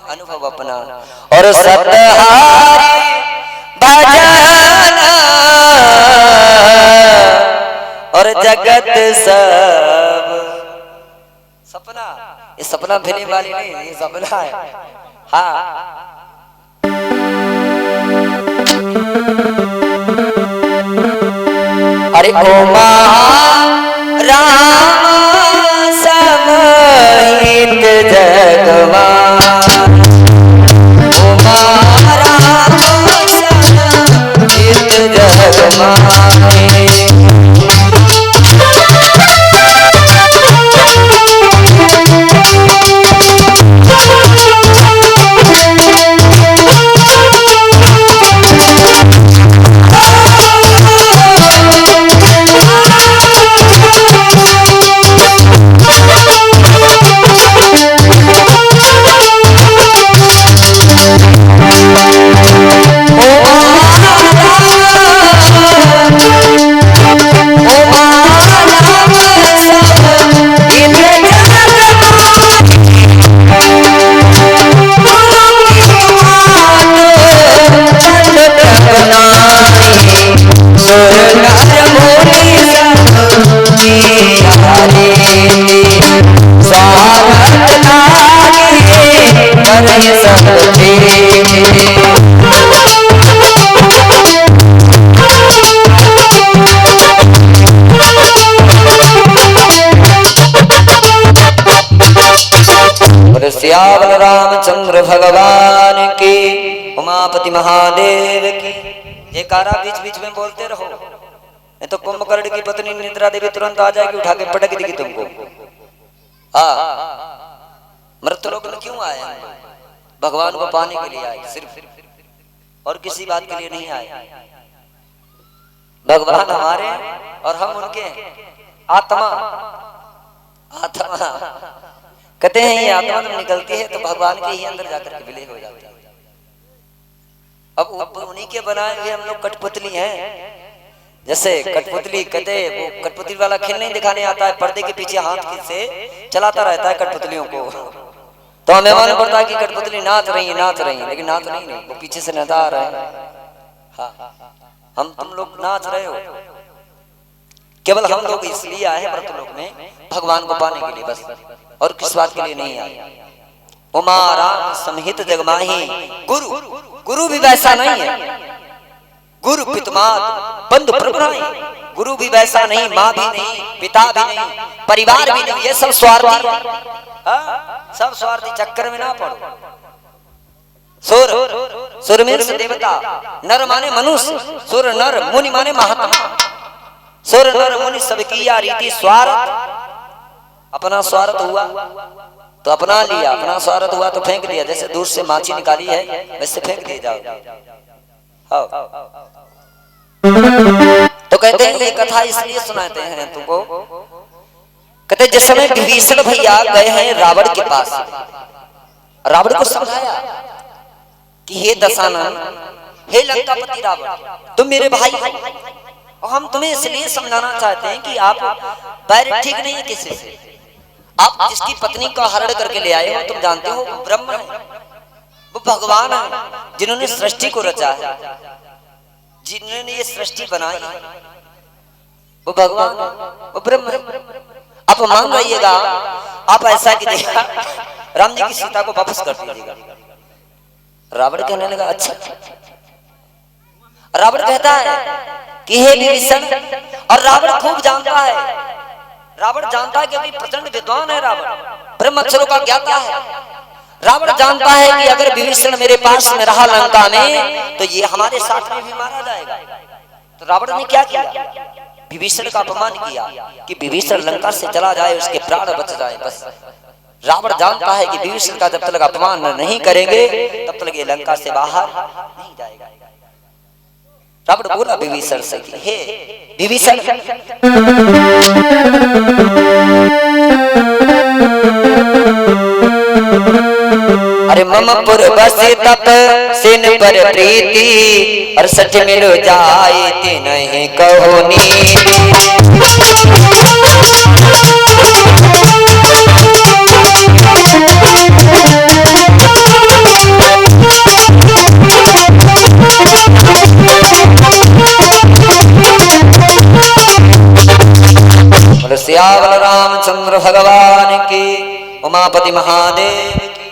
अनुभव अपना और सतहारी भजना और जगत सब सपना। ये सपना फिल्म वाली नहीं, ये सपना है। हाँ अरे ओमा राम समहित जगवान, ओमा राम समहित जगवान। सियावर रामचंद्र भगवान की, उमापति महादेव की। जयकारा बीच बीच में बोलते रहो, नहीं तो कुंभकर्ण की पत्नी निद्रा देवी तुरंत आ जाएगी, उठा के पटक देगी तुमको। मृतलोक में क्यों आए? भगवान को पाने के लिए आए सिर्फ, और किसी बात के लिए नहीं आए। भगवान हमारे और हम उनके आत्मा। आत्मा कहते हैं ये आत्मा जब निकलती है तो भगवान के ही अंदर जाकर के विलय हो जाती है। अब उन्हीं के बनाए हुए हम लोग कठपुतली हैं। जैसे कठपुतली कहते हैं, वो कठपुतली वाला खेल नहीं दिखाने आता है, पर्दे के पीछे हाथ से चलाता रहता है कठपुतलियों को। तो हमें मालूम पड़ता है कि कठपुतली नाच रही है, लेकिन नाच नहीं, वो पीछे से नचा रहा है। हाँ, हम तुम लोग नाच रहे हो, केवल हम लोग इसलिए आए हैं मृतलोक में भगवान को पाने के लिए, बस और किस बात के लिए नहीं आए। उमा राम समहित जगमाही। गुरु भी वैसा नहीं है। गुरु पितमात बंधु प्रभु नहीं, गुरु भी वैसा नहीं, माँ भी नहीं, पिता भी नहीं, परिवार भी नहीं। ये सब स्वार्थी, सब स्वार्थी चक्कर में ना पड़ो। सुर में देवता, नर माने मनुष्य, सुर नर, मुनि माने महात्मा। सुर नर मुनि सबकी या रीति स्वार्थ। अपना स्वार्थ हुआ तो अपना लिया, अपना स्वार्थ हुआ तो फेंक दिया। जैसे दूर से माछी निकाली है वैसे फेंक दिए जाओ। तो कहते हैं ये कथा इसलिए सुनाते हैं तुमको। कहते जिस समय विभीषण भैया गए हैं रावण के पास, रावण को समझाया कि हे दशानन, हे लंकापति रावण, तुम मेरे भाई हो और हम तुम्हें इसलिए समझाना चाहते हैं कि आप पैर ठीक नहीं है किसी से। आप जिसकी पत्नी का हरण करके ले आए हो, तुम जानते हो वो ब्रह्म है, वो भगवान है, जिन्होंने सृष्टि को रचा है, जिन्होंने ये सृष्टि बनाई है, वो भगवान है, वो ब्रह्म है। आप मान रहिएगा, आप ऐसा कीजिएगा, राम जी की सीता को वापस कर दीजिएगा। रावण कहने लगा अच्छा। रावण कहता है कि हे विभीषण, और रावण खूब जानता है, रावण जानता है क्योंकि प्रचंड विद्वान है रावण, ब्रह्म अक्षरों का ज्ञाता है। रावण जानता है कि अगर विभीषण मेरे पास में रहा लंका में तो ये हमारे साथ में भी मारा जाएगा। तो रावण ने क्या किया? विभीषण का अपमान किया कि विभीषण लंका से चला जाए, उसके प्राण बच जाए। बस रावण जानता है कि विभीषण का जब तक अपमान नहीं करेंगे तब तक ये लंका से बाहर नहीं जाएगा। रावण बोला विभीषण से कि हे विभीषण, अरे मम पुर बसे तप सिन पर प्रीति, और सच मिल जाए ते नहीं कहो नीति। भगवान की, उमापति महादेव की।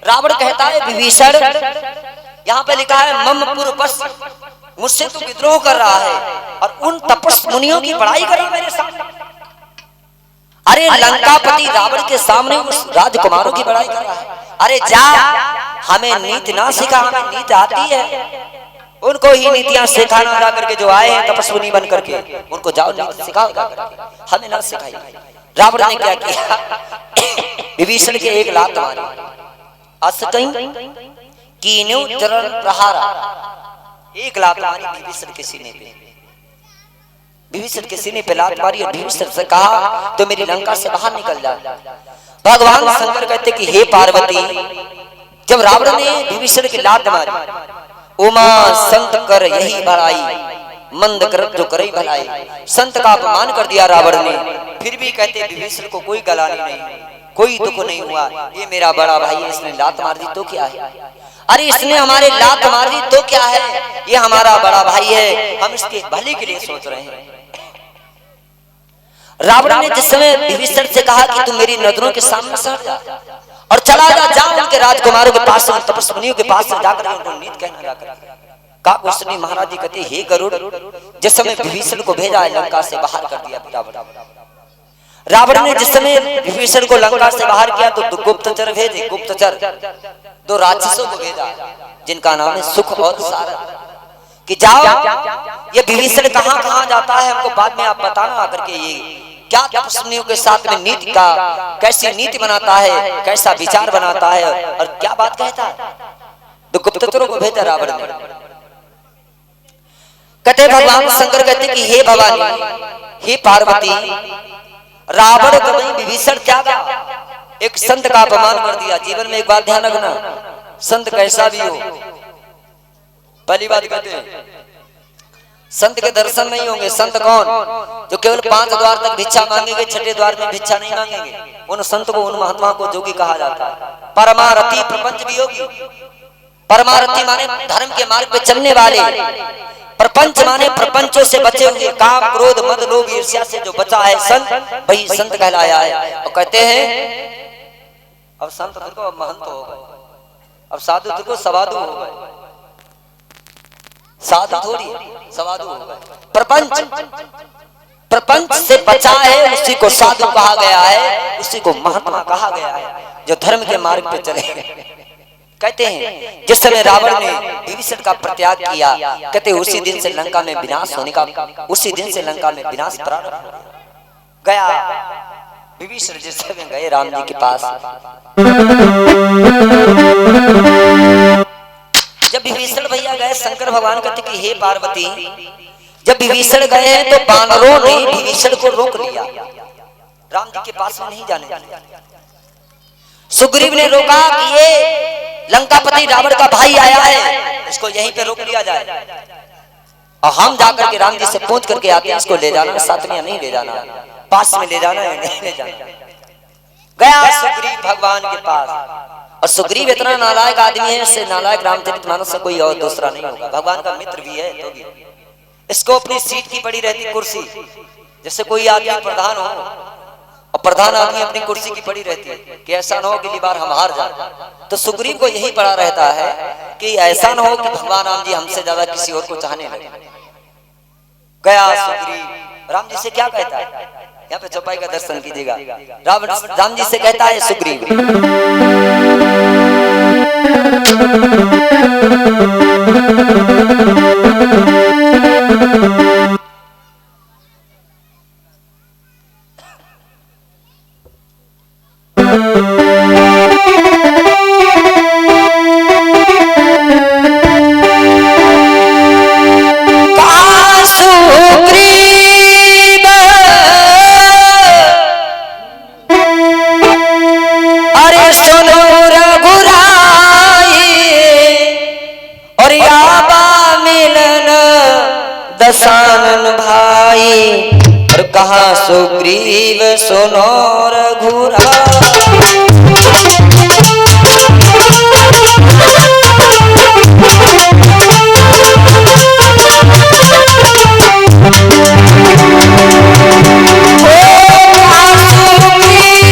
रावण कहता है विभीषण, यहाँ पे लिखा है मम पूर्वस, मुझसे तू विद्रोह कर रहा है और उन तपस्वी मुनियों की बड़ाई कर रहा है मेरे सामने। अरे लंकापति रावण के सामने उस राजकुमारों की बड़ाई कर रहा है। अरे जा, हमें नीति ना सिखा, हमें नीति आती है, उनको ही नीतियां सिखाना जा करके, जो आए हैं तपस्वी बन करके, उनको जाओ नीति सिखाओ जा करके, हमें ना सिखाई। रावण ने क्या किया, विभीषण के एक लात मारी, असकई कीन्यु चरण प्रहारा, एक लात मारी विभीषण के सीने पे। विभीषण के सीने पे लात मारी और विभीषण से कहा तो मेरी लंका से बाहर निकल जा। भगवान शंकर कहते कि हे पार्वती, जब रावण ने विभीषण की लात मारी, उमा संत कर यही भलाई, मंद कर जो करे भलाई, संत का अपमान कर दिया रावण ने। फिर भी कहते विभीषण को कोई गलानी नहीं, कोई दुख नहीं हुआ, ये मेरा बड़ा भाई है, इसने लात मार दी तो क्या है, अरे इसने हमारे लात मार दी तो क्या है, ये हमारा बड़ा भाई है, हम इसके भले के लिए सोच रहे हैं। रावण ने जिस समय विभीषण से कहा कि तुम मेरी नजरों के सामने से हट जा और चला जा उनके राजकुमारों के पास, तपस्वियों के पास से जाकर उनको नीत कहना जाकर काकुशनी महाराज जी कहते हे गरुड़, जिस समय विभीषण को भेजा है लंका से बाहर कर दिया रावण ने, जिस समय विभीषण को लंका से बाहर किया तो गुप्तचर भेजे, गुप्तचर दो राक्षसों को भेजा जिनका नाम है सुख और सारद, कि जाओ ये विभीषण कहाँ कहाँ जाता है हमको बाद में आप बताना आकर के, ये क्या तपस्वियों के साथ में नीति का, कैसी नीति बनाता है, कैसा विचार बनाता है और क्या बात कहता है। तो गुप्तचरों को भेजा रावण ने। कहते भगवान शंकर कहते कि हे भवानी, हे पार्वती, रावण कभी विभीषण त्यागा, एक संत का अपमान कर दिया। जीवन में एक बात ध्यान रखना, संत कैसा भी हो, पहली बात कहते हैं संत के दर्शन नहीं होंगे। संत कौन? जो केवल 5 द्वार तक भिक्षा मांगेंगे, 6ठे द्वार में भिक्षा नहीं मांगेंगे, उन संत को, उन महात्मा को जोगी कहा जाता है। परमारथी प्रपंच भी होगी, परमारथी माने धर्म के मार्ग पे चलने वाले, प्रपंच माने प्रपंचों से बचे हुए, काम क्रोध मद लोभ ईर्ष्या से जो बचा है संत, वही संत कहलाया है। और कहते हैं अब संत तुझको अब महंत हो गए, अब साधु तुझको सवाधु हो गए, साधु थोड़ी सवाधु हो गए। प्रपंच, प्रपंच से बचा है उसी को साधु कहा गया है, उसी को महात्मा कहा गया है, जो धर्म के मार्ग पे चले। कहते हैं जिस समय रावण ने विभीषण का प्रत्याग किया, कहते उसी दिन से लंका में विनाश होने का, उसी दिन से लंका में विनाश प्रारंभ गया। विभीषण जिस समय गए राम जी के पास, जब विभीषण भैया गए, शंकर भगवान कहते कि हे पार्वती, जब विभीषण गए हैं तो बानरों ने विभीषण को रोक लिया, राम जी के पास में नहीं जाने दिया। सुग्रीव ने रोका कि ये लंकापति रावण का भाई आया है, इसको यहीं पे रोक लिया जाए और हम जाकर के राम जी से पूछ करके आते हैं, इसको ले जाना साथ में या नहीं ले जाना, पास में ले जाना है नहीं ले जाना। गया सुग्रीव भगवान के पास, और सुग्रीव इतना नालायक आदमी है, इससे नालायक रामचरितमानस से कोई और दूसरा नहीं होगा। भगवान का मित्र भी है तो भी इसको अपनी सीट की पड़ी रहती कुर्सी, जैसे कोई आदमी प्रधान हो और प्रधान आदमी अपनी कुर्सी की पड़ी रहती है कि ऐसा ना हो अगली बार हम हार जाए, तो सुग्रीव को यही पड़ा रहता है कि ऐसा ना हो कि भगवान राम जी हमसे ज्यादा किसी और को चाहने लगे। गया सुग्रीव राम जी से क्या कहता है, यहाँ पे चौपाई का दर्शन कीजिएगा। राम जी से कहता है सुग्रीव, दशानन भाई, और कहा सुग्रीव सुनो रघुराई। सुग्रीव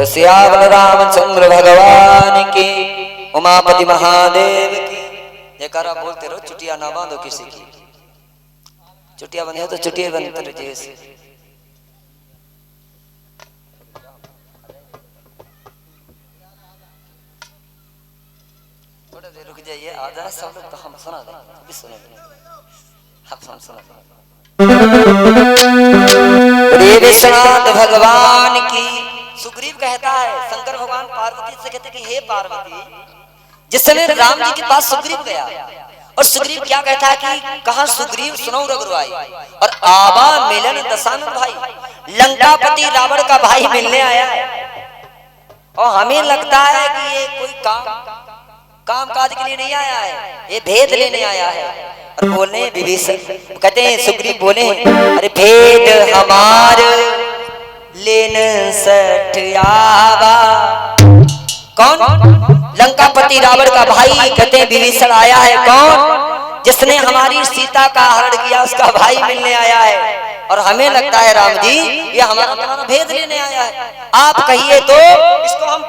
सियावर रामचंद्र भगवान की, उमापति महादेव की। जयकारा बोलते रहो, चुटिया ना बांधो किसी की। चुटिया बंधे तो चुटिया बनते रहो जैसे। थोड़ा देर रुक जाइए, आ जाए सब लोग तो हम सुना दें, अभी सुने हम सुना दें। विश्वनाथ भगवान की। सुग्रीव कहता है, शंकर भगवान पार्वती से कहते कि हे पार्वती, जिस समय राम जी के पास सुग्रीव गया और सुग्रीव क्या कहता है कि कहां सुग्रीव सुनो रघुराई और आवा मिलन दशानन भाई, लंकापति रावण का भाई मिलने आया है और हमें लगता है कि ये कोई काम काज के लिए नहीं आया है, ये भेद लेने आया है। और बोले विभीषण कहते हैं, सुग्रीव बोले, अरे भेद हमार लेन सठ आवा। कौन? लंकापति रावण का भाई कहते हैं विभीषण आया है। कौन? जिसने हमारी सीता का हरण किया, उसका भाई मिलने आया है। और हमें लगता है राम जी ये हमारा भेद लेने आया है। आप कहिए तो इसको हम